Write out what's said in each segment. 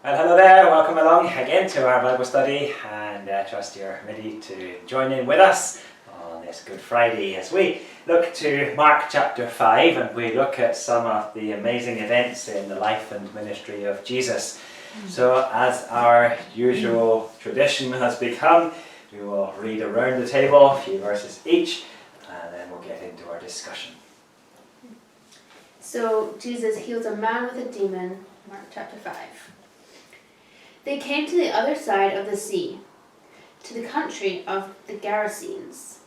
Well, hello there, welcome along again to our Bible study, and I trust you're ready to join in with us on this Good Friday as we look to Mark chapter 5 and we look at some of the amazing events in the life and ministry of Jesus. So, as our usual tradition has become, we will read around the table a few verses each, and then we'll get into our discussion. So Jesus heals a man with a demon, Mark chapter 5. They came to the other side of the sea, to the country of the Gerasenes.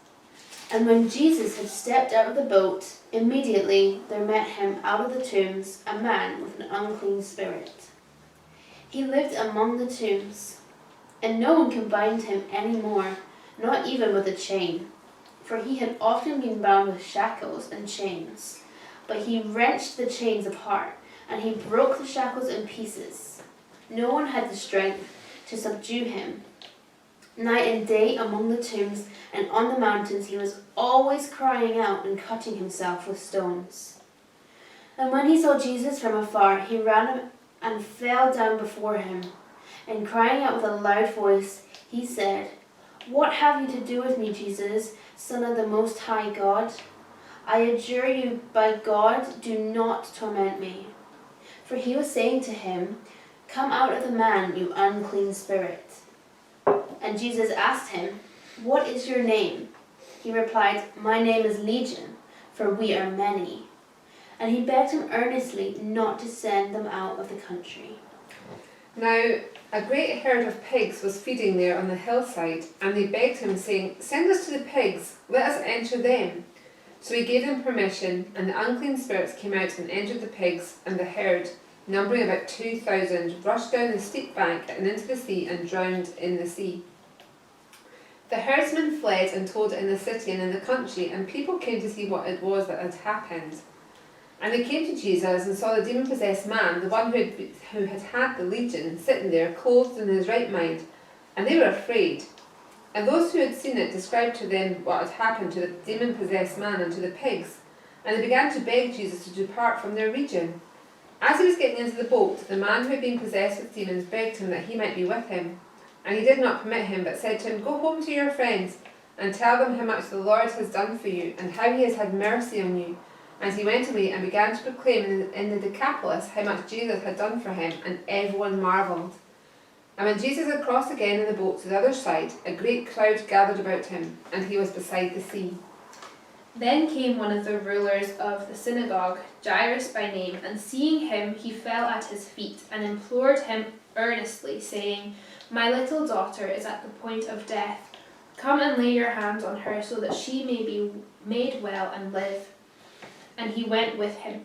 And when Jesus had stepped out of the boat, immediately there met him out of the tombs a man with an unclean spirit. He lived among the tombs, and no one could bind him any more, not even with a chain, for he had often been bound with shackles and chains. But he wrenched the chains apart, and he broke the shackles in pieces. No one had the strength to subdue him. Night and day among the tombs and on the mountains he was always crying out and cutting himself with stones. And when he saw Jesus from afar, he ran and fell down before him. And crying out with a loud voice, he said, "What have you to do with me, Jesus, Son of the Most High God? I adjure you by God, do not torment me." For he was saying to him, "Come out of the man, you unclean spirit." And Jesus asked him, "What is your name?" He replied, "My name is Legion, for we are many." And he begged him earnestly not to send them out of the country. Now a great herd of pigs was feeding there on the hillside, and they begged him, saying, "Send us to the pigs, let us enter them." So he gave them permission, and the unclean spirits came out and entered the pigs, and the herd, numbering about 2,000, rushed down the steep bank and into the sea and drowned in the sea. The herdsmen fled and told it in the city and in the country, and people came to see what it was that had happened. And they came to Jesus and saw the demon-possessed man, the one who had had the legion, sitting there, clothed in his right mind, and they were afraid. And those who had seen it described to them what had happened to the demon-possessed man and to the pigs, and they began to beg Jesus to depart from their region. As he was getting into the boat, the man who had been possessed with demons begged him that he might be with him. And he did not permit him, but said to him, "Go home to your friends, and tell them how much the Lord has done for you, and how he has had mercy on you." And he went away and began to proclaim in the Decapolis how much Jesus had done for him, and everyone marvelled. And when Jesus had crossed again in the boat to the other side, a great crowd gathered about him, and he was beside the sea. Then came one of the rulers of the synagogue, Jairus by name, and seeing him, he fell at his feet and implored him earnestly, saying, "My little daughter is at the point of death. Come and lay your hands on her so that she may be made well and live." And he went with him.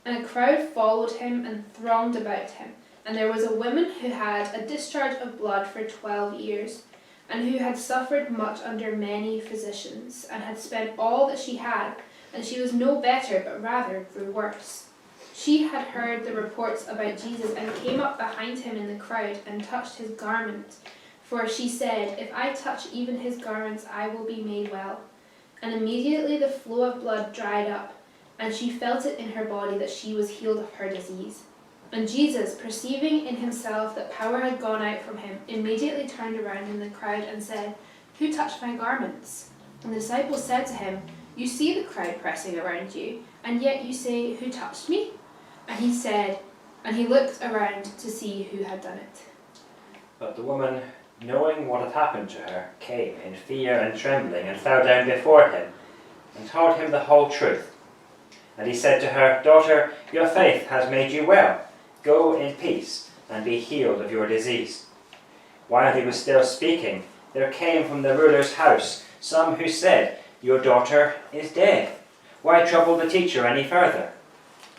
And a crowd followed him and thronged about him. And there was a woman who had a discharge of blood for 12 years, and who had suffered much under many physicians, and had spent all that she had, and she was no better, but rather grew worse. She had heard the reports about Jesus, and came up behind him in the crowd, and touched his garment. For she said, "If I touch even his garments, I will be made well." And immediately the flow of blood dried up, and she felt it in her body that she was healed of her disease. And Jesus, perceiving in himself that power had gone out from him, immediately turned around in the crowd and said, "Who touched my garments?" And the disciples said to him, "You see the crowd pressing around you, and yet you say, 'Who touched me?'" And he said, and he looked around to see who had done it. But the woman, knowing what had happened to her, came in fear and trembling and fell down before him and told him the whole truth. And he said to her, "Daughter, your faith has made you well. Go in peace and be healed of your disease." While he was still speaking, there came from the ruler's house some who said, "Your daughter is dead. Why trouble the teacher any further?"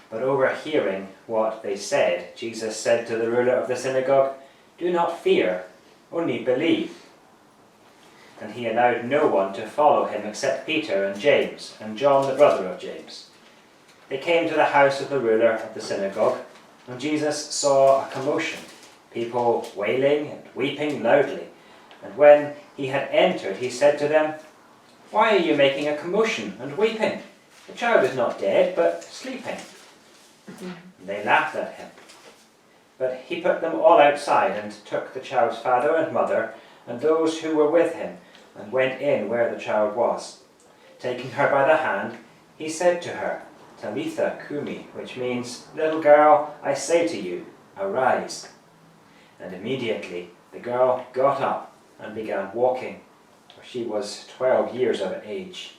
But overhearing what they said, Jesus said to the ruler of the synagogue, "Do not fear, only believe." And he allowed no one to follow him except Peter and James and John the brother of James. They came to the house of the ruler of the synagogue, and Jesus saw a commotion, people wailing and weeping loudly. And when he had entered, he said to them, "Why are you making a commotion and weeping? The child is not dead, but sleeping." And they laughed at him. But he put them all outside and took the child's father and mother and those who were with him and went in where the child was. Taking her by the hand, he said to her, Talitha Kumi, which means, Little girl, I say to you, arise. And immediately the girl got up and began walking, for she was 12 years of age.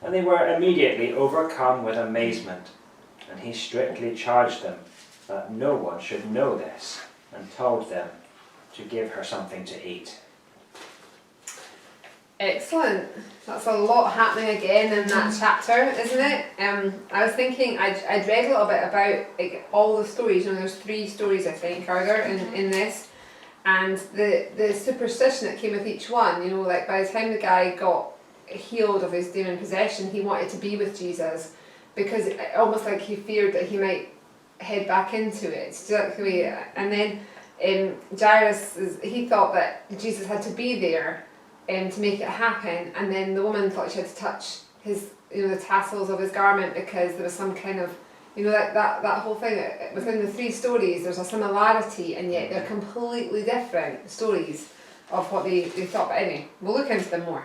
And they were immediately overcome with amazement, and he strictly charged them that no one should know this, and told them to give her something to eat. Excellent. That's a lot happening again in that chapter, isn't it? I was thinking, I'd read a little bit about like, all the stories. There's 3 stories I think are there in this, and the superstition that came with each one. Like by the time the guy got healed of his demon possession, he wanted to be with Jesus, because almost like he feared that he might head back into it. And then Jairus, he thought that Jesus had to be there to make it happen, and then the woman thought she had to touch his, the tassels of his garment, because there was some kind of, that whole thing. Within the 3 stories, there's a similarity, and yet they're completely different stories of what they thought. But anyway, we'll look into them more.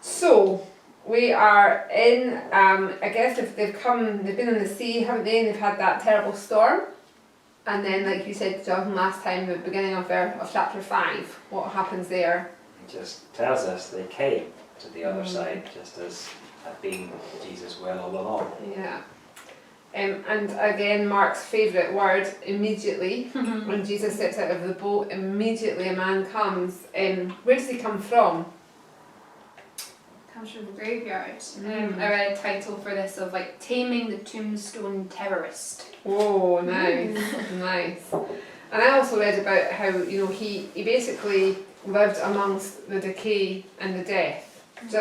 So we are in, I guess they've been in the sea, haven't they? And they've had that terrible storm. And then, like you said, Jonathan, last time, the beginning of chapter 5, what happens there? It just tells us they came to the other side, just as had been Jesus' will all along. Yeah. And again, Mark's favourite word, immediately. When Jesus steps out of the boat, immediately a man comes. Where does he come from? Comes from the graveyard. I read a title for this of like Taming the Tombstone Terrorist. Oh, nice, nice. And I also read about how he basically lived amongst the decay and the death. And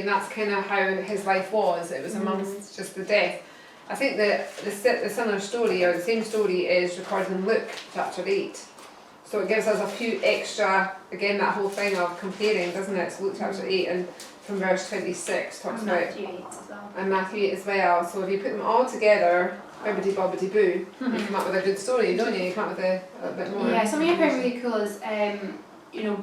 that's kind of how his life was. It was amongst just the death. I think the similar story, or the same story, is recorded in Luke chapter 8. So it gives us a few extra, again, that whole thing of comparing, doesn't it? So Luke chapter 8 and from verse 26 talks about, Matthew 8 as well. and Matthew 8 as well. So if you put them all together, bibbidi bobbidi boo, you come up with a good story, don't you? You come up with a bit more. Yeah, something I found really cool is,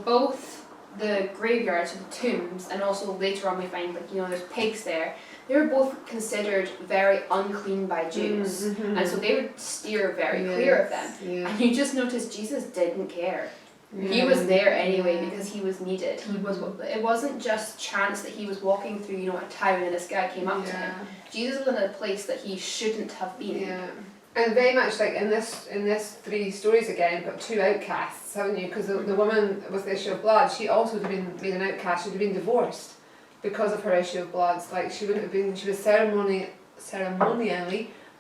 both the graveyards and tombs, and also later on we find there's pigs there. They were both considered very unclean by Jews, and so they would steer very clear of them. Yeah. And you just notice Jesus didn't care. He Yeah. was there anyway because he was needed. He was. It wasn't just chance that he was walking through, a town and this guy came up to him. Jesus was in a place that he shouldn't have been. Yeah. And very much like in this 3 stories again, but 2 outcasts, haven't you? Because the woman with the issue of blood, she also would have been an outcast. She'd have been divorced because of her issue of blood. Like she wouldn't have been. She was ceremonially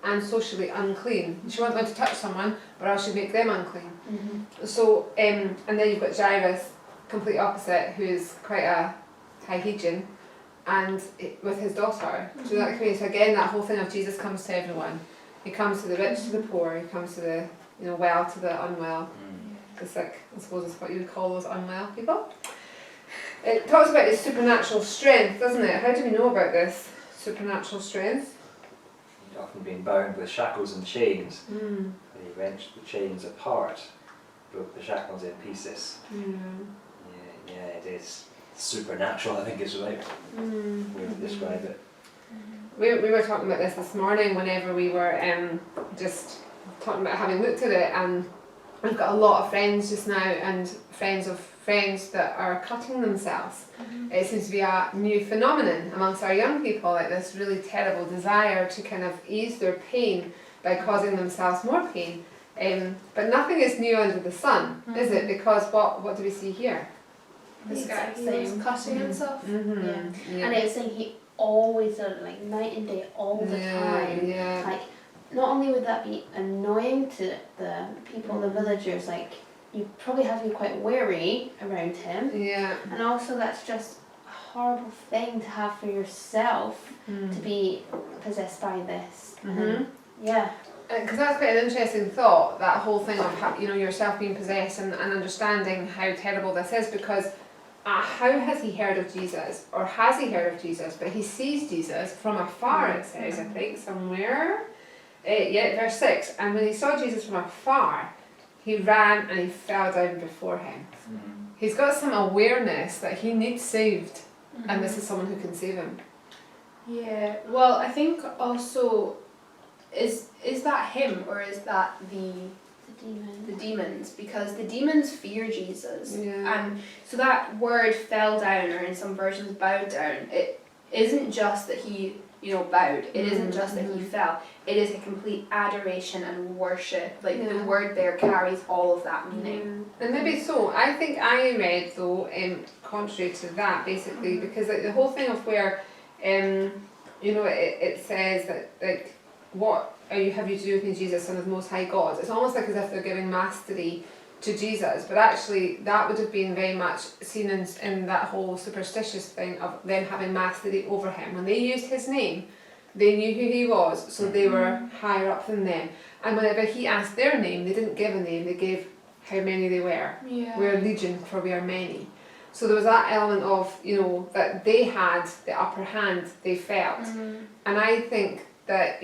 and socially unclean. She wasn't allowed to touch someone, or else she'd make them unclean. So, and then you've got Jairus, complete opposite, who is quite a high Hegian, and with his daughter. So that creates again that whole thing of Jesus comes to everyone. He comes to the rich, to the poor. He comes to the well, to the unwell, the sick. I suppose is what you would call those unwell people. It talks about his supernatural strength, doesn't it? How do we know about this supernatural strength? He'd often been bound with shackles and chains. And he wrenched the chains apart, broke the shackles in pieces. Yeah, it is supernatural, I think is the right way to describe it. We were talking about this morning whenever we were just talking about having looked at it, and I've got a lot of friends just now and friends of friends that are cutting themselves. It seems to be a new phenomenon amongst our young people, like this really terrible desire to kind of ease their pain by causing themselves more pain. But nothing is new under the sun, is it? Because what do we see here? This guy He was was cutting himself. Yeah. And it was saying he always did it, like night and day, all the time. Yeah. Like, not only would that be annoying to the people, the villagers, like, you probably have to be quite wary around him. Yeah. And also that's just a horrible thing to have for yourself, to be possessed by this. Yeah. Because that's quite an interesting thought, that whole thing of yourself being possessed and understanding how terrible this is, because how has he heard of Jesus, or has he heard of Jesus? But he sees Jesus from afar, it says, I think, somewhere. verse 6. And when he saw Jesus from afar, he ran and he fell down before him. He's got some awareness that he needs saved, and this is someone who can save him. Yeah, well, I think also, is that him or is that the demons? Because the demons fear Jesus. Yeah. And so that word fell down, or in some versions bowed down, it isn't just that he, bowed. It isn't just that he fell. It is a complete adoration and worship. Like the word there carries all of that meaning. And maybe so. I think I read though, contrary to that, basically, because like the whole thing of where, it says that like, what have you to do with me, Jesus, Son of the Most High God? It's almost like as if they're giving mastery to Jesus, but actually that would have been very much seen in that whole superstitious thing of them having mastery over him. When they used his name, they knew who he was, so they were higher up than them. And whenever he asked their name, they didn't give a name, they gave how many they were. Yeah. We're legion, for we are many. So there was that element of, that they had the upper hand, they felt. And I think that,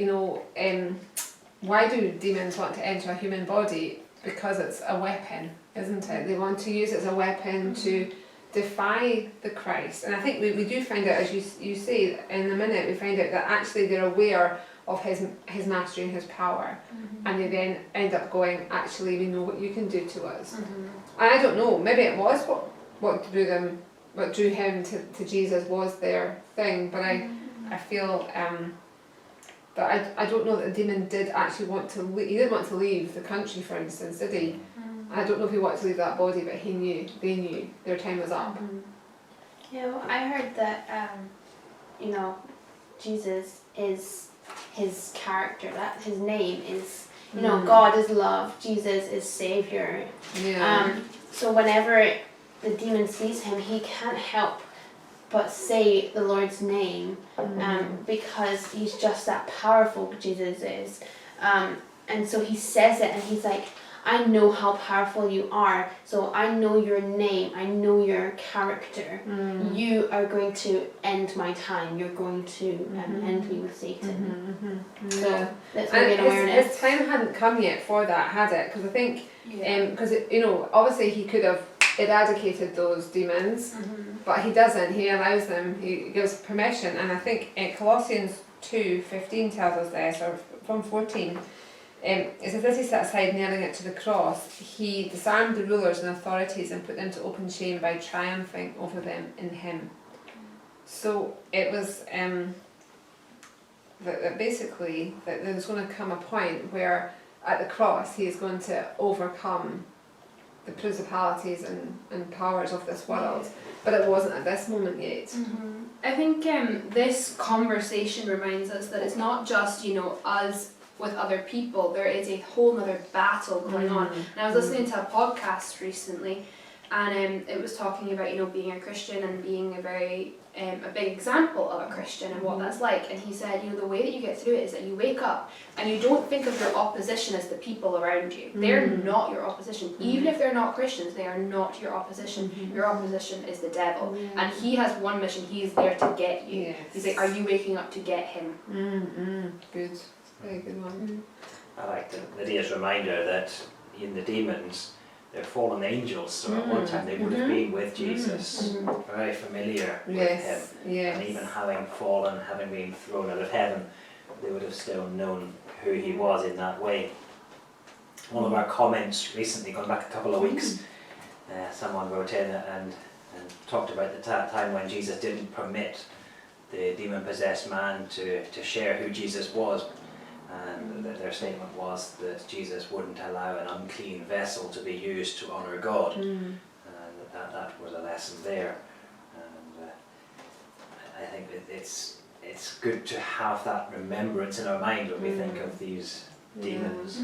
why do demons want to enter a human body? Because it's a weapon, isn't it? They want to use it as a weapon to defy the Christ. And I think we do find out, as you say, in a minute, we find out that actually they're aware of his mastery and his power. And they then end up going, actually, we know what you can do to us. And I don't know, maybe it was what drew him to Jesus was their thing, but I feel that I don't know that the demon did actually want to leave. He didn't want to leave the country, for instance, did he? I don't know if he wanted to leave that body, but they knew their time was up. Yeah, well, I heard that, Jesus is his character, that his name is, God is love, Jesus is Saviour. Yeah. So whenever the demon sees him, he can't help but say the Lord's name, because he's just that powerful, Jesus is. And so he says it, and he's like, I know how powerful you are, so I know your name, I know your character. You are going to end my time, you're going to end me with Satan. So that's really an awareness. His time hadn't come yet for that, had it? Because I think, because obviously he could have eradicated those demons, but he doesn't. He allows them, he gives permission. And I think Colossians 2:15 tells us this, or from 14, it says, as he set aside nailing it to the cross, he disarmed the rulers and authorities and put them to open shame by triumphing over them in him. So it was that basically that there's going to come a point where at the cross he is going to overcome the principalities and powers of this world, but it wasn't at this moment yet. I think this conversation reminds us that it's not just us with other people. There is a whole other battle going on. And I was listening to a podcast recently, and it was talking about being a Christian and being a very a big example of a Christian and what that's like. And he said, the way that you get through it is that you wake up and you don't think of your opposition as the people around you. They're not your opposition. Even if they're not Christians, they are not your opposition. Your opposition is the devil. And he has one mission. He's there to get you. Yes. He's like, are you waking up to get him? Good. Very good one. I like the day's reminder that in the demons, they're fallen angels, so at one time they would have been with Jesus, very familiar with him. Yes. And even having fallen, having been thrown out of heaven, they would have still known who he was in that way. One of our comments recently, going back a couple of weeks, someone wrote in and talked about the time when Jesus didn't permit the demon-possessed man to share who Jesus was. And their statement was that Jesus wouldn't allow an unclean vessel to be used to honour God. And that was a lesson there. And I think it's good to have that remembrance in our mind when we think of these demons.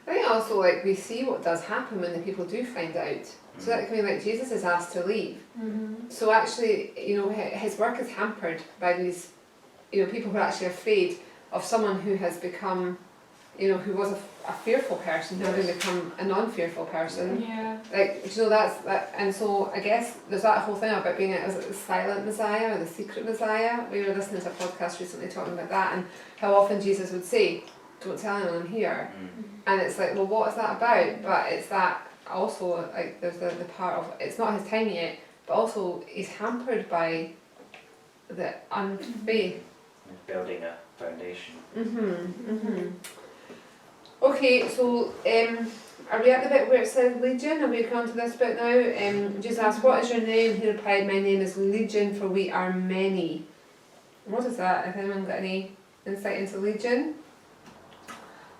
I think also we see what does happen when the people do find out. So that can be Jesus is asked to leave. So actually, his work is hampered by these, people who are actually afraid of someone who has become, who was a fearful person, having become a non-fearful person. Yeah. That's that. And so I guess there's that whole thing about being the silent Messiah or the secret Messiah. We were listening to a podcast recently talking about that and how often Jesus would say, don't tell anyone I'm here. Mm. And it's like, well, what is that about? But it's that also, like, there's the part of, it's not his time yet, but also he's hampered by the unfaith. Building a foundation. Okay, so are we at the bit where it says Legion? Have we come to this bit now? Jesus asked, what is your name? He replied, my name is Legion, for we are many. What is that? Has anyone got any insight into Legion?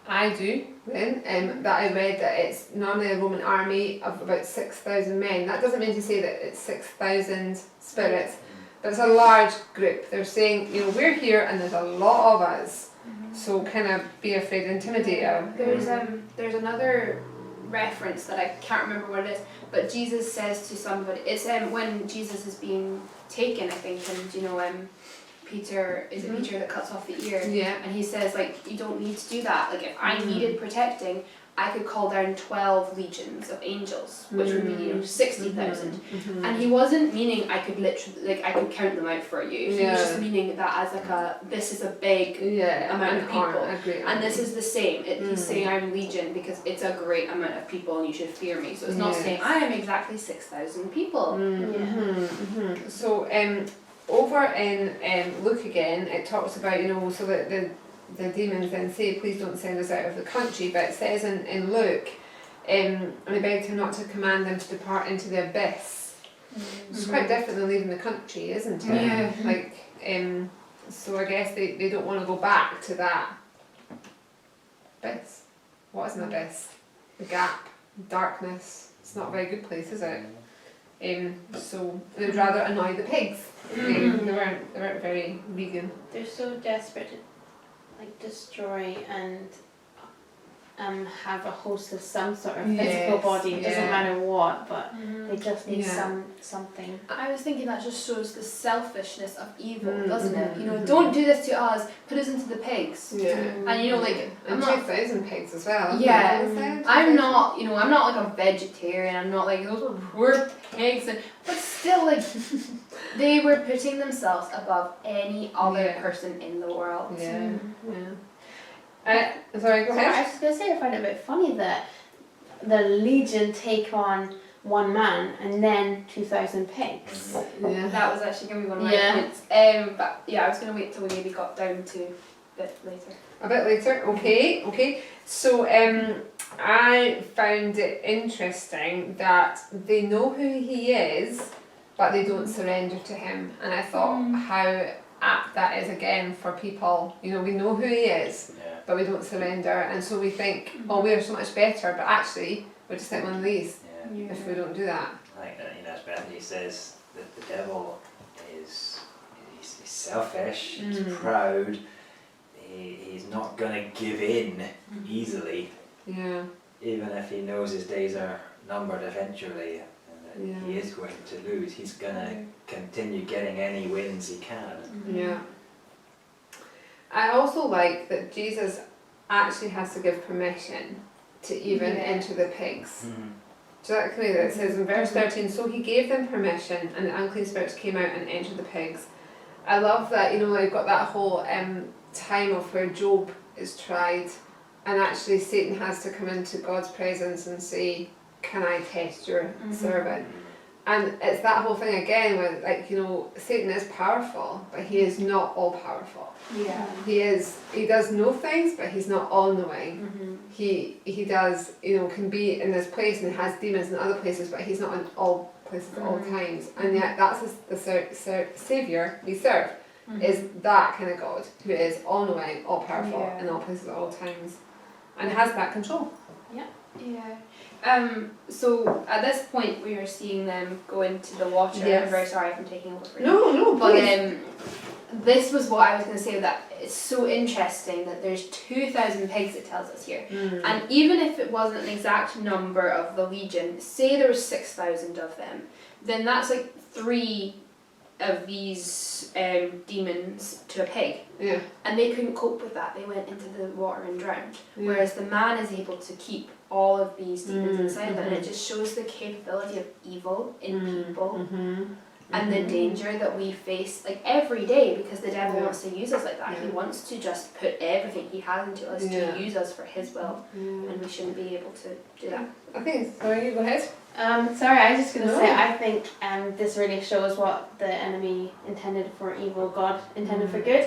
I do, then, that I read that it's normally a Roman army of about 6,000 men. That doesn't mean to say that it's 6,000 spirits, but it's a large group. They're saying, we're here and there's a lot of us, so kind of be afraid, intimidate them. There's another reference that I can't remember what it is, but Jesus says to somebody, it's when Jesus is being taken, I think, and Peter, is it Peter that cuts off the ear? Yeah. And he says, like, you don't need to do that. Like, if I needed protecting, I could call down 12 legions of angels, which would be, 60,000. And he wasn't meaning I could literally, like, I could count them out for you. He was just meaning that as like this is a big amount of people. And this is the same. He's saying I'm legion because it's a great amount of people and you should fear me. So it's not saying I am exactly 6,000 people. So, over in Luke again, it talks about, so that the demons then say, please don't send us out of the country, but it says in Luke, and they begged him not to command them to depart into the abyss. It's quite different than leaving the country, isn't it? Yeah. Like, so I guess they don't want to go back to that abyss. What is an abyss? The gap, darkness. It's not a very good place, is it? So they would rather annoy the pigs. They weren't very vegan. They're so desperate to destroy and have a host of some sort of physical body. It doesn't matter what, but they just need something. I was thinking that just shows the selfishness of evil, doesn't it? Don't do this to us, put us into the pigs. Yeah. And And 2,000 pigs as well. Yeah. I'm not like a vegetarian, I'm not like those were poor pigs, but still they were putting themselves above any other person in the world. Yeah. Sorry, go So ahead. I was just going to say, I find it a bit funny that the Legion take on one man and then 2,000 pigs. Yeah. That was actually going to be one of my points. But yeah, I was going to wait till we maybe got down to a bit later. A bit later, okay. So I found it interesting that they know who he is, but they don't surrender to him. And I thought how apt that is again for people. We know who he is, but we don't surrender, and so we think, oh, we're so much better, but actually we're just like one of these if we don't do that. Like as Bethany says, that the devil he's selfish, he's proud, he's not gonna give in easily, Yeah. even if he knows his days are numbered eventually, and that he is going to lose. He's gonna continue getting any wins he can. Yeah. I also like that Jesus actually has to give permission to even enter the pigs. So that clear that it says in verse 13, so he gave them permission and the unclean spirits came out and entered the pigs. I love that, they've got that whole time of where Job is tried and actually Satan has to come into God's presence and say, can I test your servant? And it's that whole thing again where Satan is powerful, but he is not all powerful. Yeah. He does know things, but he's not all knowing. He does, can be in this place and has demons in other places, but he's not in all places at all times. And yet that's the Saviour we serve, is that kind of God, who is all knowing, all powerful, in all places at all times, and has that control. Yeah. So at this point we are seeing them go into the water. Yes. I'm very sorry if I'm taking over for you. No, But please. this was what I was going to say, that it's so interesting that there's 2,000 pigs, it tells us here. And even if it wasn't an exact number of the legion, say there was 6,000 of them, then that's like 3 of these demons to a pig. Yeah. And they couldn't cope with that. They went into the water and drowned. Whereas the man is able to keep all of these demons inside them, and it just shows the capability of evil in people. and the danger that we face like every day, because the devil Yeah. wants to use us like that. He Yeah. wants to just put everything he has into us Yeah. to use us for his will, Yeah. and we shouldn't be able to do that. I think, sorry, you go ahead. Sorry, I was just going to No. say, I think this really shows what the enemy intended for evil, God intended for good.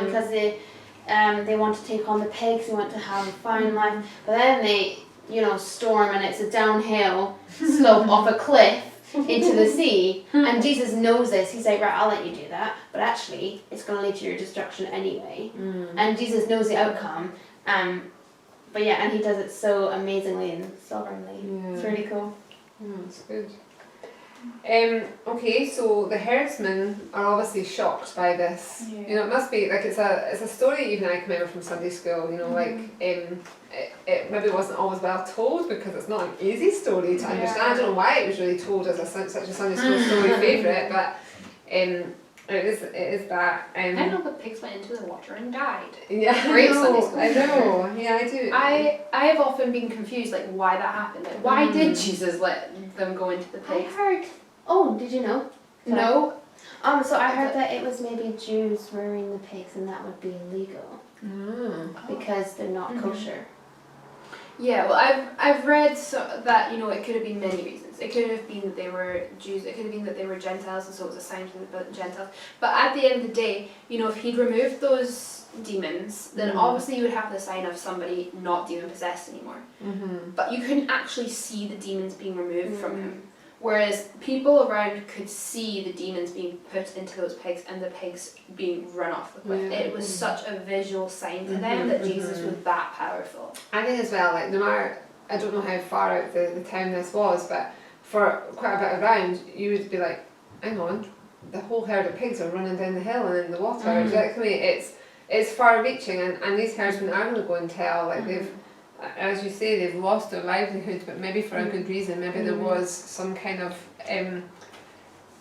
Because they want to take on the pigs, they want to have a fine life, but then they, storm and it's a downhill slope off a cliff into the sea, and Jesus knows this. He's like, right, I'll let you do that, but actually it's going to lead to your destruction anyway. And Jesus knows the outcome. But yeah, and he does it so amazingly and sovereignly. It's really cool. That's good. Okay, so the herdsmen are obviously shocked by this. Yeah. You know, it must be like it's a story even I can remember from Sunday school. You know, like it maybe wasn't always well told because it's not an easy story to understand. I don't know why it was really told as such a Sunday school story favourite, but it is that. I don't know, but pigs went into the water and died. Yeah, Great I know, Sunday school. I know. Yeah, I do. I have often been confused, like why that happened. Like, why did Jesus let them go into the I pigs? heard. Oh, did you know? No. So I heard that it was maybe Jews rearing the pigs, and that would be illegal because they're not kosher. Yeah, well, I've read that it could have been many reasons. It could have been that they were Jews. It could have been that they were Gentiles, and so it was a sign to the Gentiles. But at the end of the day, if he'd removed those demons, then obviously you would have the sign of somebody not demon possessed anymore. But you couldn't actually see the demons being removed from him. Whereas people around could see the demons being put into those pigs and the pigs being run off the cliff. Yeah. It was such a visual sign to them that Jesus was that powerful. I think as well, like no matter, I don't know how far out the town this was, but for quite a bit around, you would be like, hang on, the whole herd of pigs are running down the hill and in the water. Do you like me? It's far reaching, and these herdsmen are going to go and tell, like they've, as you say, they've lost their livelihood, but maybe for a good reason. Maybe there was some kind of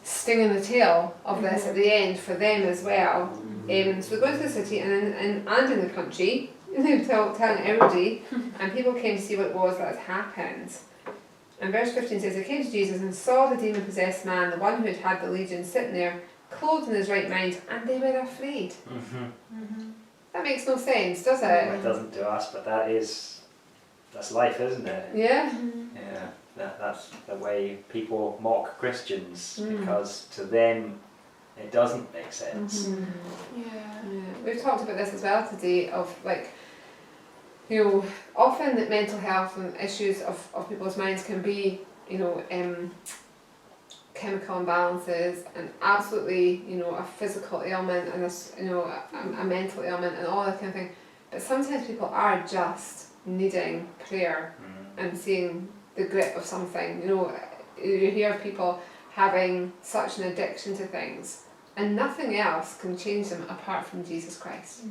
sting in the tail of this at the end for them as well. So they go into the city and in the country, telling everybody, and people came to see what it was that had happened. And verse 15 says, they came to Jesus and saw the demon-possessed man, the one who had had the legion, sitting there, clothed in his right mind, and they were afraid. That makes no sense, does Well, it? it doesn't to us, but that's life, isn't it? Yeah? Yeah, that's the way people mock Christians, Mm. because to them it doesn't make sense. Yeah. Yeah. We've talked about this as well today, of like, often that mental health and issues of people's minds can be, chemical imbalances and absolutely, a physical ailment and a mental ailment and all that kind of thing. But sometimes people are just needing prayer and seeing the grip of something. You hear of people having such an addiction to things and nothing else can change them apart from Jesus Christ.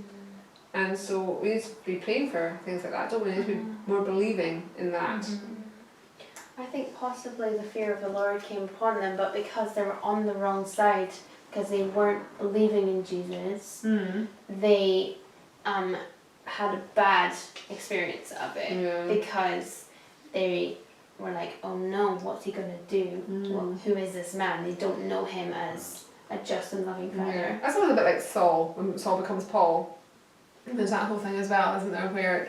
And so we need to be praying for things like that, don't we? We need to be more believing in that. I think possibly the fear of the Lord came upon them, but because they were on the wrong side, because they weren't believing in Jesus, they had a bad experience of it. Yeah. Because they were like, oh no, what's he going to do? Who is this man? They don't know him as a just and loving Yeah. Father. That's a little bit like Saul, when Saul becomes Paul. There's that whole thing as well, isn't there, where,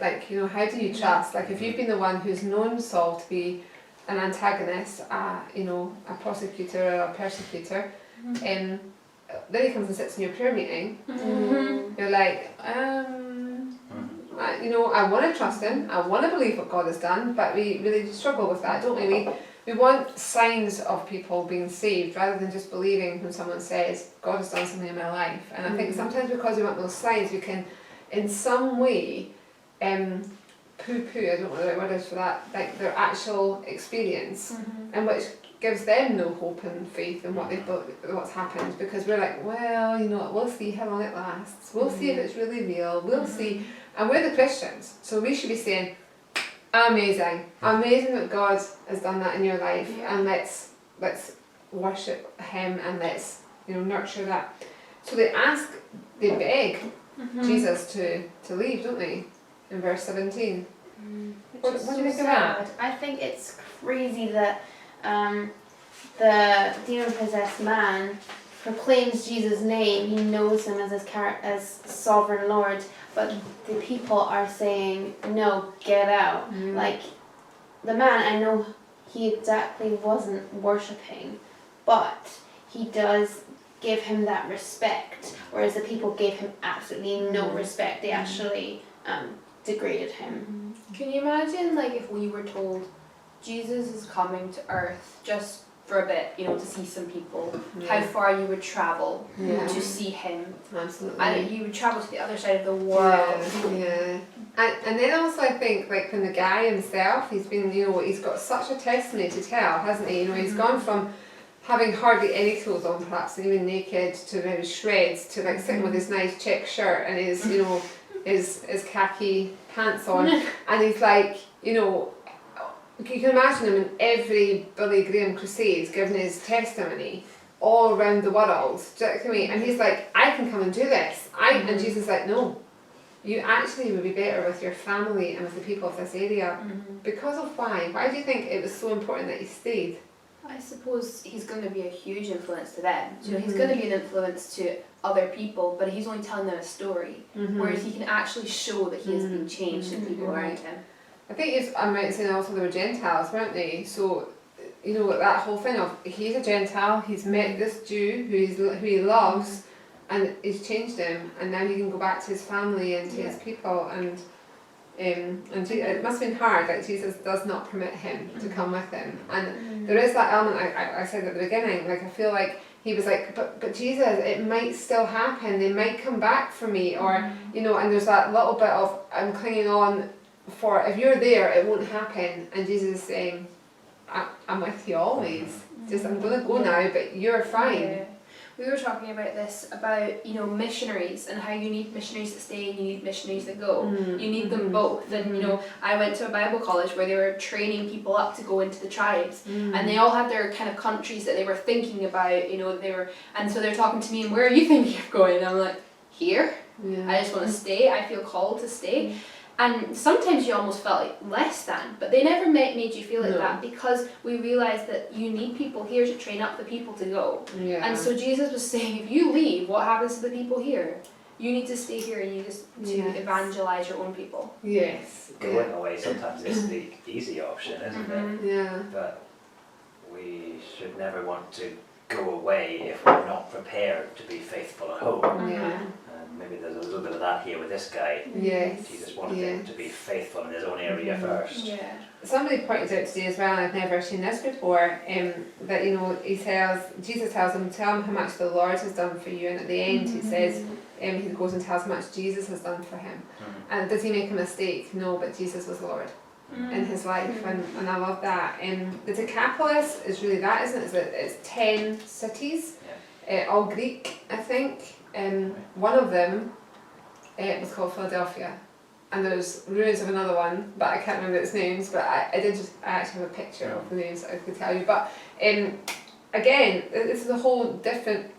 how do you trust? Like, if you've been the one who's known Saul to be an antagonist, a prosecutor or a persecutor, then he comes and sits in your prayer meeting, you're like, I want to trust him, I want to believe what God has done, but we really struggle with that, don't we? We want signs of people being saved rather than just believing when someone says, God has done something in my life. And I think sometimes because we want those signs, we can in some way poo-poo, I don't know what the right word is for that, like their actual experience, and which gives them no hope and faith in what's happened, because we're like, well, we'll see how long it lasts, we'll see if it's really real, we'll see, and we're the Christians, so we should be saying, amazing that God has done that in your life, and let's worship him and let's nurture that. So they beg Jesus to leave, don't they? In verse 17. What do you think of that? I think it's crazy that the demon-possessed man proclaims Jesus' name. He knows him as as sovereign Lord, but the people are saying, "No, get out!" Like the man, I know he exactly wasn't worshipping, but he does give him that respect, whereas the people gave him absolutely no respect. They actually degraded him. Can you imagine, like, if we were told Jesus is coming to Earth just for a bit, you know, to see some people, how far you would travel to see him? Absolutely. And you would travel to the other side of the world. Yeah. And then also I think, like, from the guy himself, he's been, you know, he's got such a testimony to tell, hasn't he? You know, he's gone from having hardly any clothes on, perhaps, and even naked, to now shreds, to like sitting with his nice check shirt and his, you know, his khaki pants on, and he's like, you know, you can imagine him in every Billy Graham crusade giving his testimony all around the world. Do you know what I mean? And he's like, I can come and do this. And Jesus is like, no, you actually would be better with your family and with the people of this area. Because of why? Why do you think it was so important that he stayed? I suppose he's going to be a huge influence to them. You know, he's going to be an influence to other people, but he's only telling them a story. Whereas he can actually show that he has been changed to people around him. I think I'm right in saying also they were Gentiles, weren't they? So, you know, that whole thing of he's a Gentile, he's met this Jew who he loves, and he's changed him, and now he can go back to his family and to his people, and it must have been hard. Like, Jesus does not permit him to come with him, and there is that element. I said at the beginning, like, I feel like he was like, but Jesus, it might still happen. They might come back for me, or you know. And there's that little bit of I'm clinging on for. If you're there, it won't happen. And Jesus is saying, I'm with you always. Just I'm gonna go now, but you're fine. Yeah. We were talking about this, about, you know, missionaries and how you need missionaries that stay and you need missionaries that go. You need them both. And, you know, I went to a Bible college where they were training people up to go into the tribes. And they all had their kind of countries that they were thinking about, you know, and so they're talking to me, and where are you thinking of going? And I'm like, here. I just want to stay. I feel called to stay. And sometimes you almost felt like less than, but they never made you feel like that, because we realised that you need people here to train up the people to go. And so Jesus was saying, if you leave, what happens to the people here? You need to stay here and you just to evangelise your own people. Going away sometimes is the easy option, isn't it? But we should never want to go away if we're not prepared to be faithful at home. And maybe there's a little bit of that here with this guy. Jesus wanted him to be faithful in his own area first. Somebody pointed out today as well, and I've never seen this before, that, you know, Jesus tells him, tell him how much the Lord has done for you, and at the end he says, he goes and tells how much Jesus has done for him. And does he make a mistake? No, but Jesus was Lord in his life, and I love that. The Decapolis is really that, isn't it? It's 10 cities, all Greek, I think. One of them was called Philadelphia, and there's ruins of another one, but I can't remember its names. But I actually have a picture of the names that I could tell you. But again, this is a whole different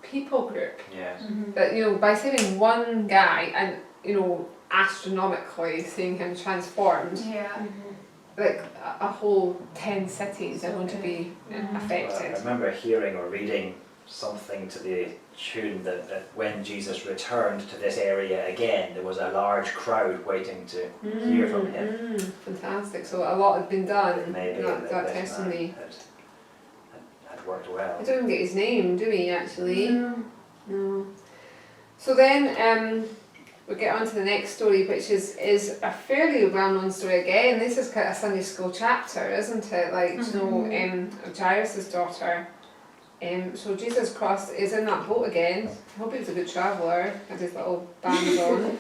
people group. That, you know, by saving one guy and, you know, astronomically seeing him transformed, like a whole 10 cities are going to be affected. I remember hearing or reading something to the tune that when Jesus returned to this area again, there was a large crowd waiting to hear from him. Fantastic. So a lot had been done. Maybe that this testimony man had worked well. I don't even get his name, do we, actually? No. So then we get on to the next story, which is a fairly well-known story again. This is kind of a Sunday school chapter, isn't it? Like, you know, Jairus' daughter. So Jesus crossed, is in that boat again. I hope he was a good traveller, had his little bands on.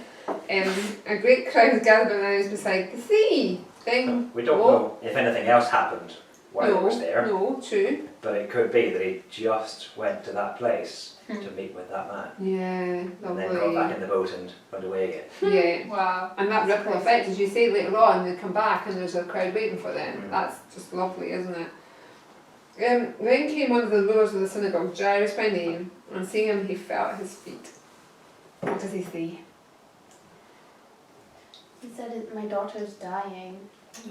A great crowd gathered around his beside the sea. We don't know if anything else happened while he was there. No, true. But it could be that he just went to that place to meet with that man. Yeah, lovely. And then got back in the boat and went away again. Yeah. Wow. And that ripple effect, as you say later on, they come back and there's a crowd waiting for them. That's just lovely, isn't it? Then came one of the rulers of the synagogue, Jairus by name, and seeing him he fell at his feet. What does he say? He said, my daughter's dying,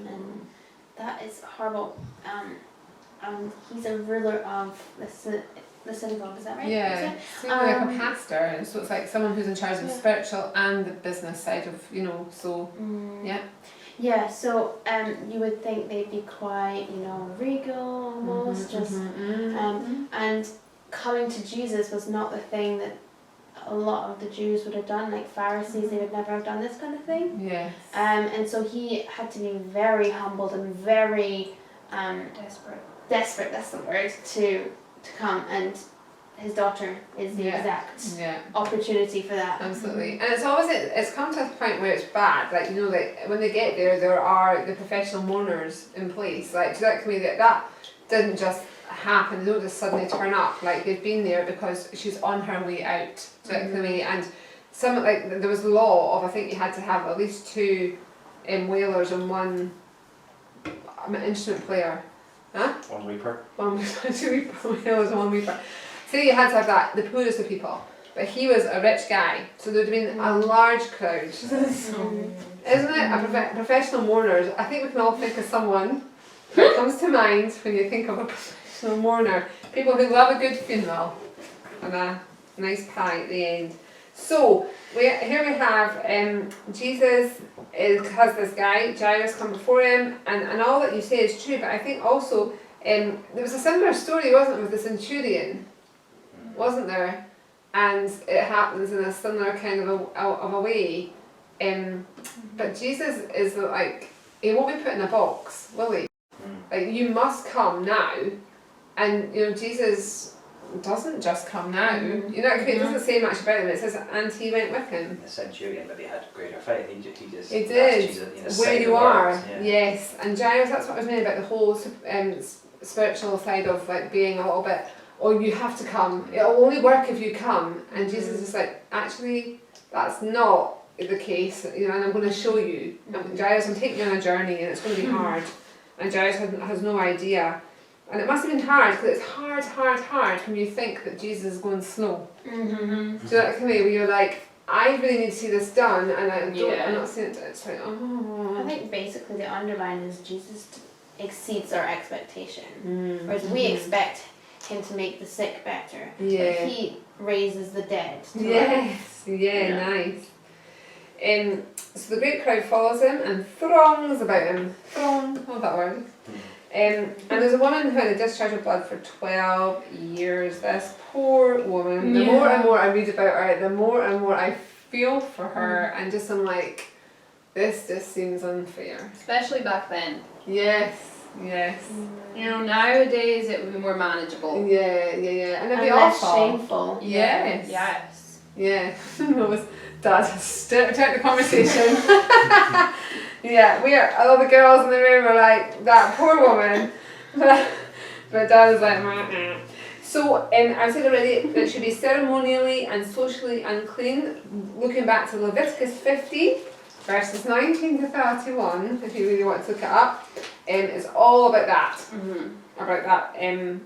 and that is horrible. he's a ruler of the synagogue. Is that right? Yeah, Is it? so like a Um, pastor, and so it's like someone who's in charge of the Yeah. spiritual and the business side of, so, yeah. Yeah, so you would think they'd be quite, regal almost, just and coming to Jesus was not the thing that a lot of the Jews would have done, like Pharisees, they would never have done this kind of thing. Yes. And so he had to be very humbled and very desperate, that's the word, to come, and his daughter is the exact Yeah. opportunity for that. Absolutely, and it's come to a point where it's bad. Like like when they get there are the professional mourners in place. Like, do you like me that didn't just happen? They don't just suddenly turn up. Like, they've been there because she's on her way out. Do you like me? And some there was a law of, I think you had to have at least 2 wailers and 1 instrument player. Huh? 1 weeper. 2 wailers and 1 weeper. So you had to have that, the poorest of people. But he was a rich guy, so there'd have been a large crowd. Isn't it? Professional mourners. I think we can all think of someone that comes to mind when you think of a professional mourner. People who love a good funeral and a nice pie at the end. So here we have Jesus has this guy, Jairus, come before him, and all that you say is true, but I think also there was a similar story, wasn't it, with the centurion? Wasn't there? And it happens in a similar kind of a way. But Jesus is like, he won't be put in a box, will he? Like, you must come now. And Jesus doesn't just come now. It doesn't say much about him. It says, and he went with him. The centurion maybe had greater faith. He just He asked did. Jesus, Where say you the are. words, yeah. Yes. And Jairus, that's what I was meaning about the whole spiritual side of like being a little bit, oh, you have to come. It'll only work if you come. And Jesus is like, actually, that's not the case. And I'm going to show you. Jairus, I'm taking you on a journey, and it's going to be hard. And Jairus has no idea. And it must have been hard, because it's hard when you think that Jesus is going slow. So that can be where you're like, I really need to see this done, and I'm not seeing it. It's like, oh. I think basically the underline is Jesus exceeds our expectation. Whereas we expect him to make the sick better. Yeah. But he raises the dead. to life. Yes, nice. So the great crowd follows him and throngs about him. Throng, love that word. And there's a woman who had a discharge of blood for 12 years. This poor woman. The more and more I read about her, the more and more I feel for her, and just I'm like, this just seems unfair. Especially back then. Yes. Nowadays it would be more manageable. Yeah. And it'd And be less awful. shameful. Yes. Yes. Yeah. That was Dad has stepped out the conversation. All the girls in the room are like, that poor woman. But Dad is like, meh. So, I said already that it should be ceremonially and socially unclean. Looking back to Leviticus 50, verses 19 to 31, if you really want to look it up, it's all about that. About that,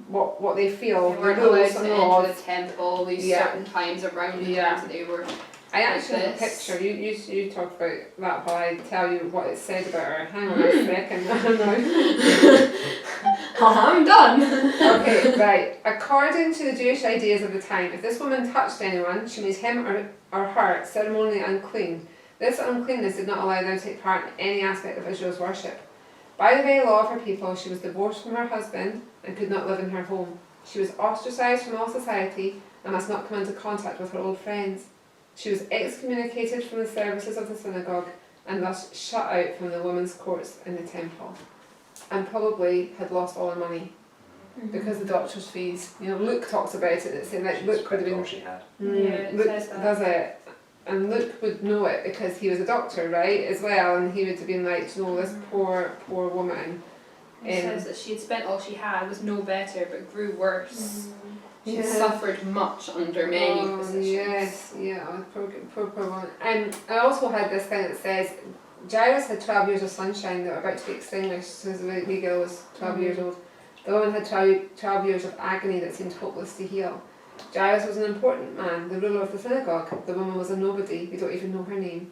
what they feel. They weren't the rules allowed and to laws. enter the temple these certain times around the times that they were. I actually have a this. picture. You talk about that while I tell you what it said about her. Hang on a second. I'm done. Okay, right. According to the Jewish ideas of the time, if this woman touched anyone, she made him or her ceremonially unclean. This uncleanness did not allow them to take part in any aspect of Israel's worship. By the very law of her people, she was divorced from her husband and could not live in her home. She was ostracized from all society and must not come into contact with her old friends. She was excommunicated from the services of the synagogue and thus shut out from the women's courts in the temple, and probably had lost all her money because the doctor's fees. Luke talks about it. It's saying like Luke would have been. She had. It Luke says that. does it, and Luke would know it because he was a doctor, right, as well, and he would have been like, this poor woman. It says that she had spent all she had, was no better, but grew worse. She suffered much under many physicians. Yes, poor woman. And I also had this thing that says Jairus had 12 years of sunshine that were about to be extinguished, so his wee girl was 12 years old. The woman had 12 years of agony that seemed hopeless to heal. Jairus was an important man, the ruler of the synagogue. The woman was a nobody, we don't even know her name.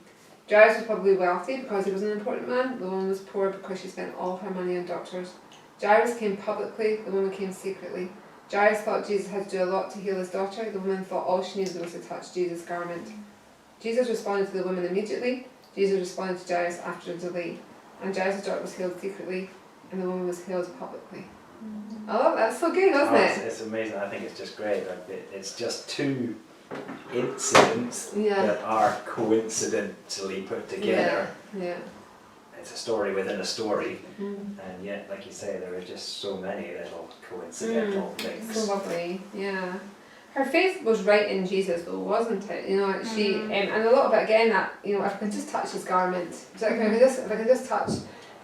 Jairus was probably wealthy because he was an important man. The woman was poor because she spent all her money on doctors. Jairus came publicly, the woman came secretly. Jairus thought Jesus had to do a lot to heal his daughter. The woman thought all she needed was to touch Jesus' garment. Jesus responded to the woman immediately. Jesus responded to Jairus after a delay. And Jairus' daughter was healed secretly, and the woman was healed publicly. I love that. It's so good, isn't it? It's amazing. I think it's just great. Like it's just two incidents Yeah. that are coincidentally put together. Yeah. It's a story within a story, Mm. and yet, like you say, there are just so many little coincidental things. So lovely, yeah. Her faith was right in Jesus, though, wasn't it? You know, she and a lot of it again. That if I can just touch his garment, so if I can just touch,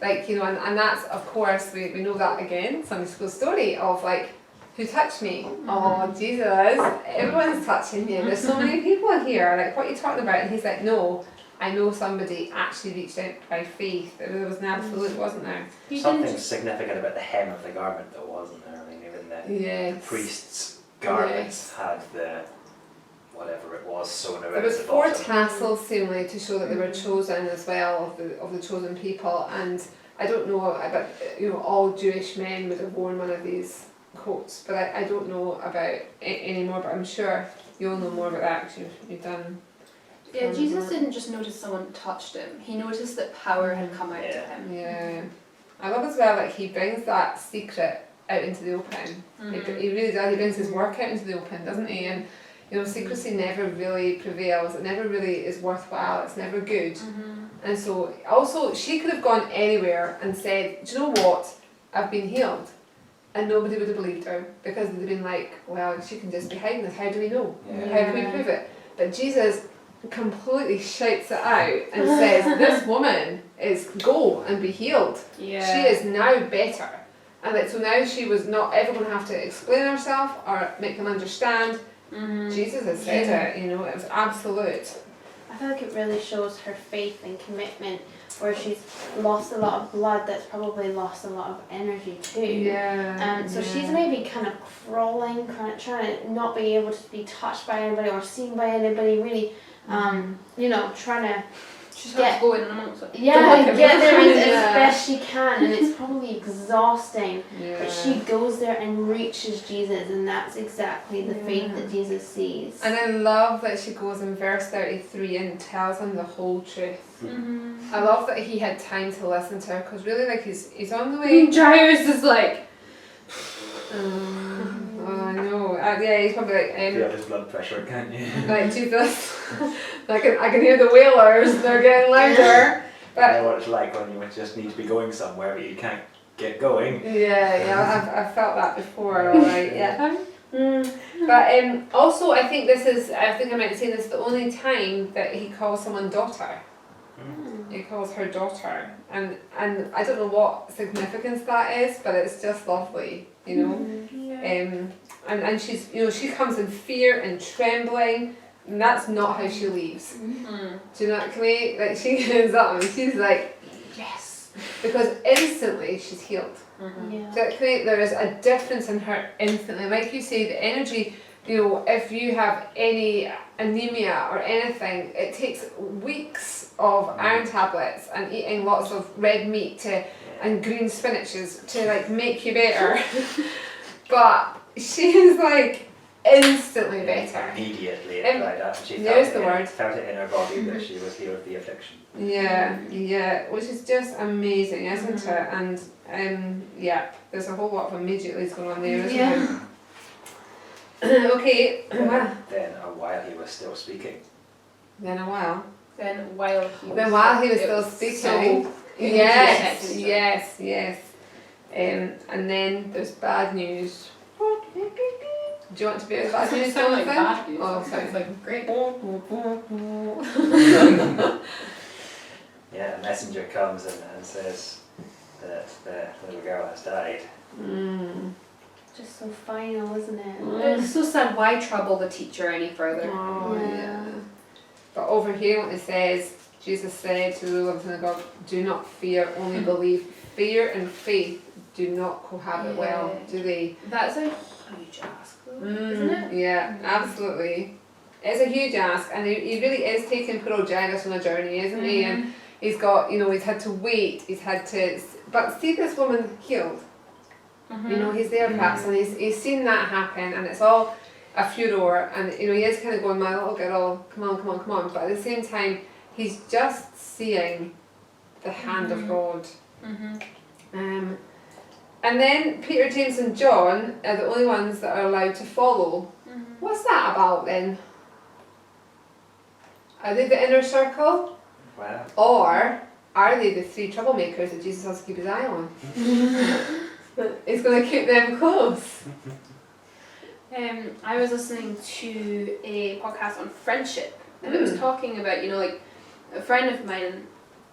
and that's of course we know that again. Sunday school story of who touched me? Oh Jesus! Everyone's touching me. There's so many people here. Like, what are you talking about? And he's like, no. I know somebody actually reached out by faith. There was an absolute, wasn't there? Something significant about the hem of the garment, though, wasn't there? I mean, even the priest's garments had the whatever it was sewn around There was the 4 bottom. tassels seemingly to show that they were chosen as well, of the chosen people. And I don't know, but all Jewish men would have worn one of these coats. But I don't know about any more. But I'm sure you'll know more about that because you've done. Yeah, Jesus didn't just notice someone touched him. He noticed that power had come out to him. Yeah. I love as well he brings that secret out into the open. He really does. He brings his work out into the open, doesn't he? And secrecy never really prevails. It never really is worthwhile. It's never good. And so also she could have gone anywhere and said, do you know what? I've been healed. And nobody would have believed her because they'd been like, well, she can just be hiding this. How do we know? Yeah. How can we prove it? But Jesus completely shouts it out and says, this woman is go and be healed. Yeah. She is now better. And so now she was not ever going to have to explain herself or make them understand. Jesus has said it, it was absolute. I feel like it really shows her faith and commitment, where she's lost a lot of blood, that's probably lost a lot of energy too. Yeah. So she's maybe kind of crawling, trying to not be able to be touched by anybody or seen by anybody, really, trying to She's got to go in amongst it. get there as Yeah. best she can, and it's probably exhausting. Yeah. But she goes there and reaches Jesus, and that's exactly the faith that Jesus sees. And I love that she goes in verse 33 and tells him the whole truth. I love that he had time to listen to her, because really he's on the way. Jairus is like, I know. He's probably like, Feel his blood pressure, can't you? like Jesus. I can hear the wailers, they're getting louder. I know what it's like when you just need to be going somewhere but you can't get going. I've felt that before, alright, yeah. But also I think I might say this, the only time that he calls someone daughter. He calls her daughter. And I don't know what significance that is, but it's just lovely, And she's, she comes in fear and trembling, and that's not how she leaves. Do you know what I mean? Like, she ends up and she's like, yes, because instantly she's healed. Yeah. So there is a difference in her instantly. Like you say, the energy, if you have any anemia or anything, it takes weeks of iron tablets and eating lots of red meat and green spinaches to make you better. But she is instantly better. Immediately it dried up. She felt it in her body that she was healed of the affliction. Yeah, which is just amazing, isn't it? And there's a whole lot of immediatelys going on there, isn't there? Okay. Then a while he was still speaking. Then while he was still speaking. Yes. And then there's bad news. Do you want to be as bad news? Sound like bad news. Oh, sounds like great. Yeah, a messenger comes and says that the little girl has died. Just so final, isn't it? It's so sad. Why trouble the teacher any further? Oh, yeah. But over here, what it says, Jesus said to the ruler of the synagogue, "Do not fear, only believe. Fear and faith do not cohabit well, do they?" That's a huge ask, though, isn't it? Yeah, absolutely. It's a huge ask, and he really is taking poor old Jairus on a journey, isn't he? And he's got, he's had to wait, but see this woman healed. You know, he's there perhaps, and he's seen that happen, and it's all a furor, and you know, he is kind of going, my little girl, come on, come on, come on. But at the same time, he's just seeing the hand of God. And then Peter, James, and John are the only ones that are allowed to follow. What's that about then? Are they the inner circle? Well, Or are they the three troublemakers that Jesus has to keep his eye on? He's going to keep them close. I was listening to a podcast on friendship, and it was talking about, you know, like a friend of mine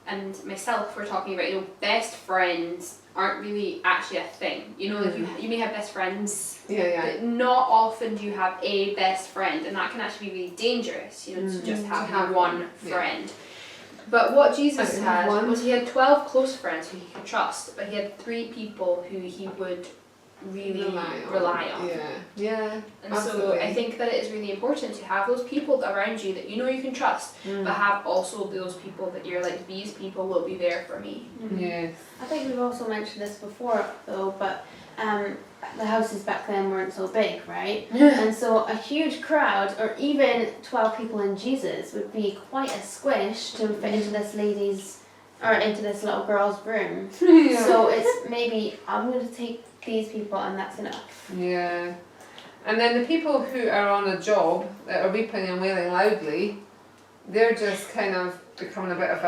and myself were talking about, you know, best friends aren't really actually a thing. You know, like you may have best friends, but not often do you have a best friend, and that can actually be really dangerous, you know, to just have one friend. But what Jesus had was he had 12 close friends who he could trust, but he had 3 people who he would really rely on. Yeah. And absolutely. so I think that it is really important to have those people around you that you know you can trust, but have also those people that you're like, these people will be there for me. Yes. I think we've also mentioned this before though, but the houses back then weren't so big, right? And so a huge crowd, or even 12 people in Jesus, would be quite a squish to fit into this lady's, or into this little girl's room. So it's maybe, I'm going to take these people and that's enough. Yeah. And then the people who are on a job that are weeping and wailing loudly, they're just kind of becoming a bit of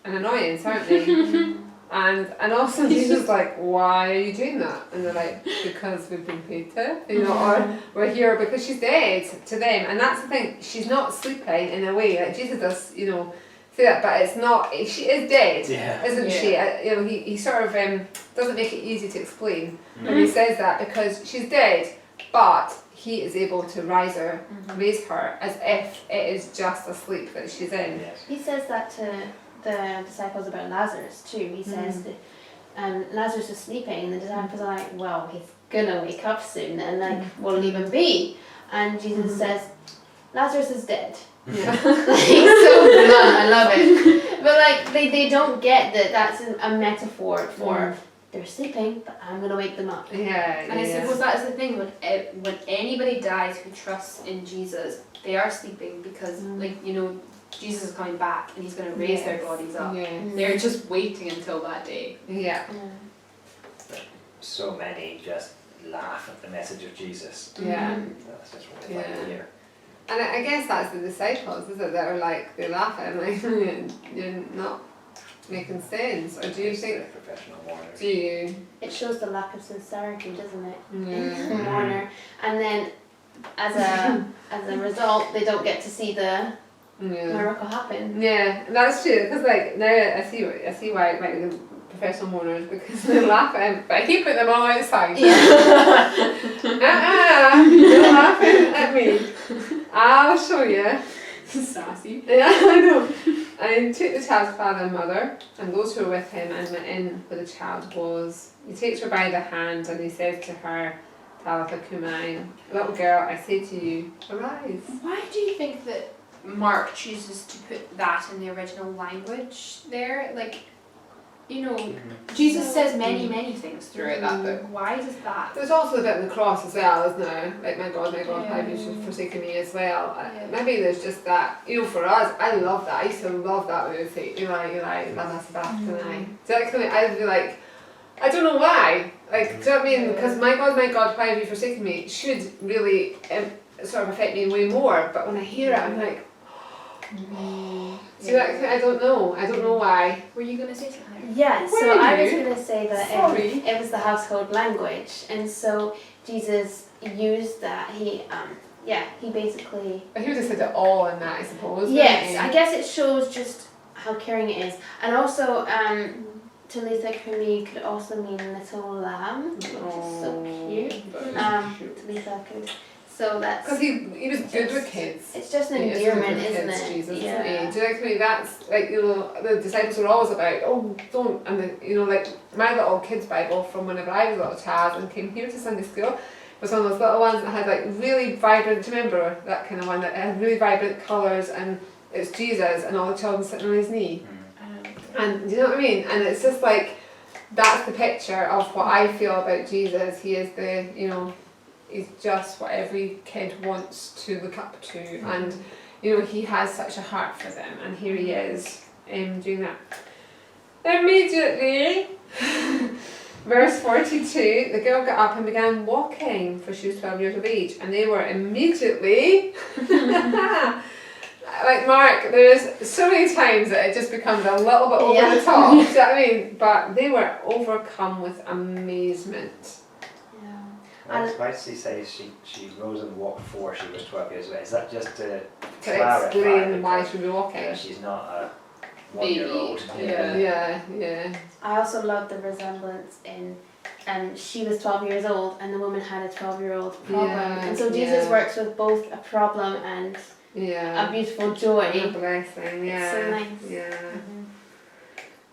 an annoyance, aren't they? And also Jesus is like, why are you doing that? And they're like, because we've been paid to, you know, or we're here because she's dead to them. And that's the thing, she's not sleeping in a way, like Jesus does, you know, say that, but it's not, she is dead, isn't she? You know, he sort of doesn't make it easy to explain when he says that, because she's dead, but he is able to raise her as if it is just a sleep that she's in. He says that to the disciples about Lazarus too. He says that Lazarus is sleeping, and the disciples are like, well, he's gonna wake up soon, and like, we'll leave him be. And Jesus says, Lazarus is dead. Yeah. Like, so blunt, I love it. But like, they don't get that that's a metaphor for they're sleeping, but I'm gonna wake them up. And I suppose that's the thing, when anybody dies who trusts in Jesus, they are sleeping because, like, you know, Jesus is coming back and he's going to raise their bodies up. They're just waiting until that day. so many just laugh at the message of Jesus. That's just what they find to hear. And I guess that's the disciples, is it? That are like, they laugh at him, like, you're not making sense. Or do you think, professional mourners. do you? It shows the lack of sincerity, doesn't it? Yeah. The mourner. And then as a result, they don't get to see the miracle happen. Yeah, that's true. Because like now I see why it might be the professional mourners, because they laugh at him, but he put them all outside. Yeah. You're laughing at me. I'll show you. Sassy. Yeah, I know. And he took the child's father and mother and those who were with him and went in where the child was. He takes her by the hand and he says to her, Talitha Cumi, little girl, I say to you, arise. Why do you think that Mark chooses to put that in the original language there? Like, you know, Jesus says many things throughout that book. Why does that? There's also a bit on the cross as well, isn't there? Like, my God, why have you forsaken me as well? Maybe there's just that, you know, for us, I love that. I used to love that when they say, Eli, lama sabachthani. So I'd be like, I don't know why. Like, do you know what I mean? Because my God, why have you forsaken me? Should really sort of affect me way more. But when I hear it, I'm like, so I don't know why. Were you going to say something? Yeah, Were so I was you? going to say that it was the household language, and so Jesus used that. He basically. But he would have said it all in that, I suppose. Yes, I guess it shows just how caring it is, and also Talitha Cumi could also mean little lamb, which is so cute. Talitha Cumi. So that's because he was good with kids. It's just an He is endearment, good with isn't kids, it? Jesus, Yeah. isn't he? Do you know what I mean? That's like, you know, the disciples were always about, oh, don't, and the, you know, like my little kids' Bible from whenever I was a little child and came here to Sunday school was one of those little ones that had like really vibrant. Do you remember that kind of one that had really vibrant colours, and it's Jesus and all the children sitting on his knee, and do you know what I mean? And it's just like, that's the picture of what I feel about Jesus. He is the, you know, he's just what every kid wants to look up to, and you know, he has such a heart for them, and here he is doing that. Immediately, verse 42, the girl got up and began walking, for she was 12 years of age, and they were immediately, like Mark, there's so many times that it just becomes a little bit over the top, do you know what I mean? But they were overcome with amazement. Why does he say she rose and walked before she was 12 years old? Is that just to To clarify explain why because, she'll be walking. she's not a 1-year-old? Yeah. I also love the resemblance in she was 12 years old and the woman had a 12-year-old problem. Yeah, And so Jesus yeah. works with both a problem and Yeah. a beautiful joy. A blessing, yeah. It's so nice. Yeah. Mhm.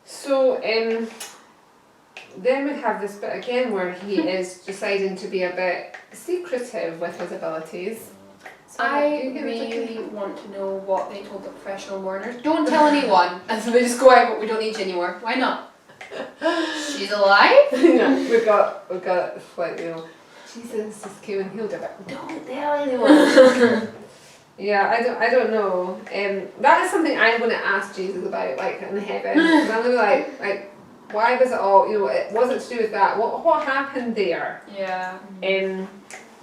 So then we have this bit again where he is deciding to be a bit secretive with his abilities. So I you give it a really want to know what they told the professional mourners. Don't tell anyone, and so they just go out, but we don't need you anymore. Why not? She's alive? yeah, we've got like, you know, Jesus just came and healed her. Don't tell anyone. Yeah, I don't know. That is something I'm going to ask Jesus about, like in heaven. 'Cause I'm gonna be like, why was it all? You know, it wasn't to do with that. What happened there? Yeah.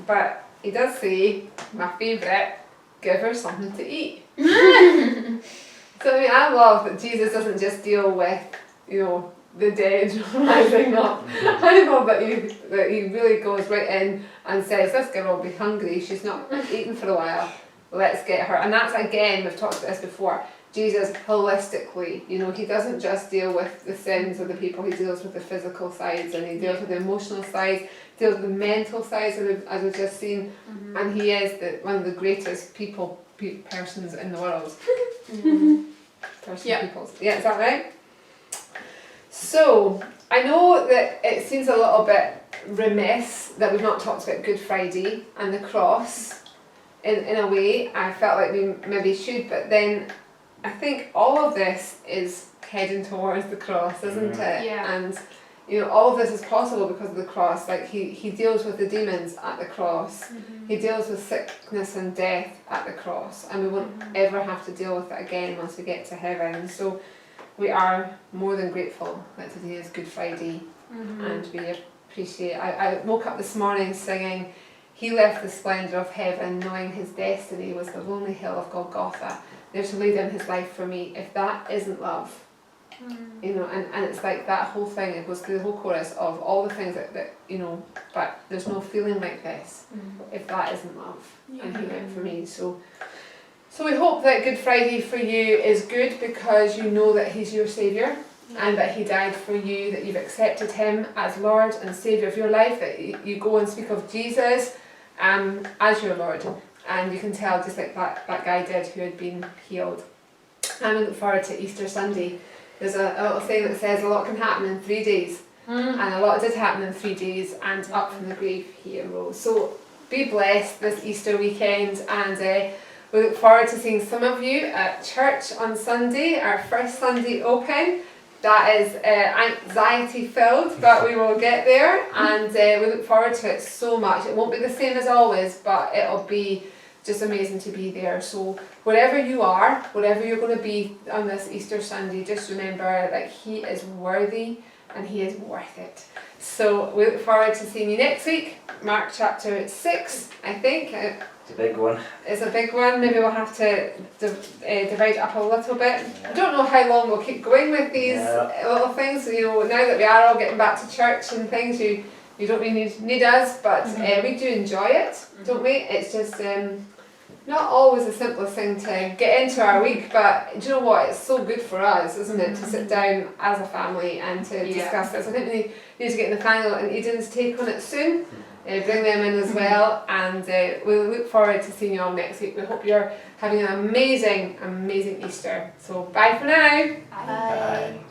But he does say, my favourite, give her something to eat. So I mean, I love that Jesus doesn't just deal with, you know, the dead rising up. I love that he really goes right in and says, this girl will be hungry. She's not eaten for a while. Let's get her. And that's, again, we've talked about this before, Jesus holistically, you know, he doesn't just deal with the sins of the people, he deals with the physical sides, and he deals with the emotional sides, deals with the mental sides, as we've just seen, and he is one of the greatest persons in the world. Peoples. Yeah, is that right? So, I know that it seems a little bit remiss that we've not talked about Good Friday and the cross. In a way, I felt like we maybe should, but then I think all of this is heading towards the cross, isn't it? Yeah. And you know, all of this is possible because of the cross. Like he deals with the demons at the cross. He deals with sickness and death at the cross, and we won't ever have to deal with it again once we get to heaven. So we are more than grateful that today is Good Friday, and we appreciate. I woke up this morning singing, "He left the splendour of heaven, knowing his destiny was the lonely hill of Golgotha, there to lay down his life for me." If that isn't love, you know, and it's like that whole thing, it goes through the whole chorus of all the things that you know, but there's no feeling like this if that isn't love, and he went for me. So we hope that Good Friday for you is good because you know that he's your saviour, and that he died for you, that you've accepted him as Lord and Saviour of your life, that you go and speak of Jesus as your Lord, and you can tell just like that guy did who had been healed. And we look forward to Easter Sunday. There's a little thing that says a lot can happen in 3 days, and a lot did happen in 3 days, and up from the grave he arose. So be blessed this Easter weekend, and we look forward to seeing some of you at church on Sunday, our first Sunday open. That is anxiety filled, but we will get there, and we look forward to it so much. It won't be the same as always, but it'll be just amazing to be there. So wherever you are, whatever you're going to be on this Easter Sunday, just remember that he is worthy and he is worth it. So we look forward to seeing you next week. Mark chapter 6, I think. It's a big one. It's a big one. Maybe we'll have to divide it up a little bit. I don't know how long we'll keep going with these little things. You know, now that we are all getting back to church and things, you don't really need us, but we do enjoy it, don't we? It's just not always the simplest thing to get into our week, but do you know what? It's so good for us, isn't it, to sit down as a family and to discuss this. I think we need to get Nathaniel and Eden's take on it soon. Bring them in as well, and we'll look forward to seeing you all next week. We hope you're having an amazing Easter. So bye for now. Bye.